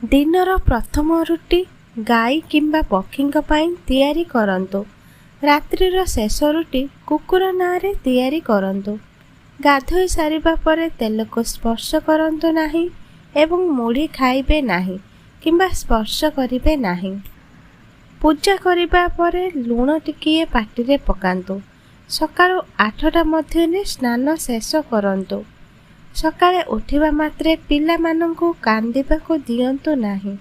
दिनर प्रथम रुटी गाई किंबा पक्षीଙ୍କ ପାଇଁ ତିଆରି କରନ୍ତୁ। ରାତ୍ରିର ଶେଷ ରୁଟି କୁକୁର ନାଁରେ ତିଆରି କରନ୍ତୁ। ଗାଧୋଇ ସାରିବା ପରେ ତେଲକୁ ସ୍ପର୍ଶ କରନ୍ତୁ ନାହିଁ ଏବଂ ମୁଢ଼ି ଖାଇବେ ନାହିଁ କିମ୍ବା ସ୍ପର୍ଶ କରିବେ ନାହିଁ। ପୂଜା କରିବା ପରେ ଲୁଣ ଟିକିଏ ପାଟିରେ ପକାନ୍ତୁ। ସକାଳୁ 8ଟା ମଧ୍ୟରେ ସ୍ନାନ ଶେଷ କରନ୍ତୁ। ସକାଳେ ଉଠିବା ମାତ୍ରେ ପିଲାମାନଙ୍କୁ କାନ୍ଦିବାକୁ ଦିଅନ୍ତୁ ନାହିଁ।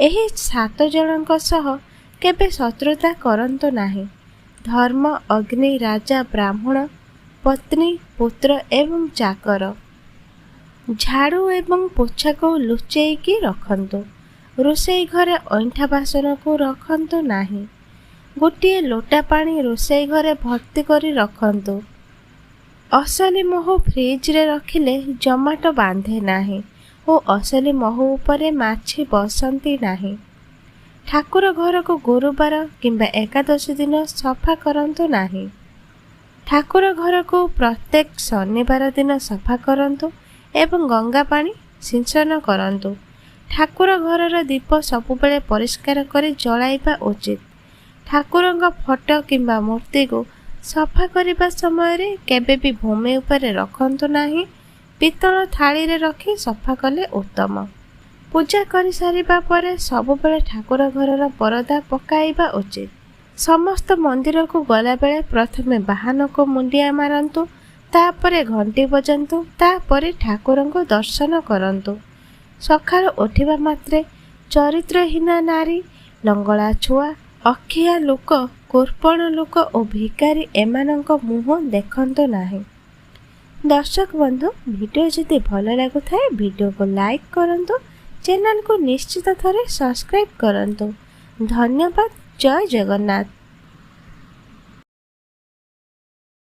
ଏହି 7 ଜଣଙ୍କ ସହ କେବେ ଶତ୍ରୁତା କରନ୍ତୁ ନାହିଁ। ଧର୍ମ, ଅଗ୍ନି, ରାଜା, ବ୍ରାହ୍ମଣ, ପତ୍ନୀ, ପୁତ୍ର ଏବଂ ଚାକର। ଝାଡ଼ୁ ଏବଂ ପୋଛାକୁ ଲୁଚେଇକି ରଖନ୍ତୁ। ରୋଷେଇ ଘରେ ଅଇଁଠା ବାସନକୁ ରଖନ୍ତୁ ନାହିଁ। ଗୋଟିଏ ଲୋଟା ପାଣି ରୋଷେଇ ଘରେ ଭର୍ତ୍ତି କରି ରଖନ୍ତୁ। ଅସଲି ମହୁ ଫ୍ରିଜରେ ରଖିଲେ ଜମାଟ ବାନ୍ଧେ ନାହିଁ ଓ ଅସଲି ମହୁ ଉପରେ ମାଛି ବସନ୍ତି ନାହିଁ। ଠାକୁର ଘରକୁ ଗୁରୁବାର କିମ୍ବା ଏକାଦଶୀ ଦିନ ସଫା କରନ୍ତୁ ନାହିଁ। ଠାକୁର ଘରକୁ ପ୍ରତ୍ୟେକ ଶନିବାର ଦିନ ସଫା କରନ୍ତୁ ଏବଂ ଗଙ୍ଗା ପାଣି ସିଞ୍ଚନ କରନ୍ତୁ। ଠାକୁର ଘରର ଦୀପ ସବୁବେଳେ ପରିଷ୍କାର କରି ଜଳାଇବା ଉଚିତ। ଠାକୁରଙ୍କ ଫଟୋ କିମ୍ବା ମୂର୍ତ୍ତିକୁ ସଫା କରିବା ସମୟରେ କେବେ ବି ଭୂମି ଉପରେ ରଖନ୍ତୁ ନାହିଁ। ପିତ୍ତଳ ଥାଳିରେ ରଖି ସଫା କଲେ ଉତ୍ତମ। ପୂଜା କରିସାରିବା ପରେ ସବୁବେଳେ ଠାକୁର ଘରର ପରଦା ପକାଇବା ଉଚିତ। ସମସ୍ତ ମନ୍ଦିରକୁ ଗଲାବେଳେ ପ୍ରଥମେ ବାହନକୁ ମୁଣ୍ଡିଆ ମାରନ୍ତୁ, ତାପରେ ଘଣ୍ଟି ବଜାନ୍ତୁ, ତାପରେ ଠାକୁରଙ୍କୁ ଦର୍ଶନ କରନ୍ତୁ। ସକାଳୁ ଉଠିବା ମାତ୍ରେ ଚରିତ୍ରହୀନା ନାରୀ, ଲଙ୍ଗଳା ଛୁଆ, ଅଖିଆ ଲୋକ, କୋର୍ପଣ ଲୋକ ଓ ଭିକାରୀ ଏମାନଙ୍କ ମୁହଁ ଦେଖନ୍ତୁ ନାହିଁ। ଦର୍ଶକ ବନ୍ଧୁ, ଭିଡ଼ିଓ ଯଦି ଭଲ ଲାଗୁଥାଏ ଭିଡ଼ିଓକୁ ଲାଇକ୍ କରନ୍ତୁ, ଚ୍ୟାନେଲକୁ ନିଶ୍ଚିତ ଥରେ ସବସ୍କ୍ରାଇବ୍ କରନ୍ତୁ। ଧନ୍ୟବାଦ। ଜୟ ଜଗନ୍ନାଥ।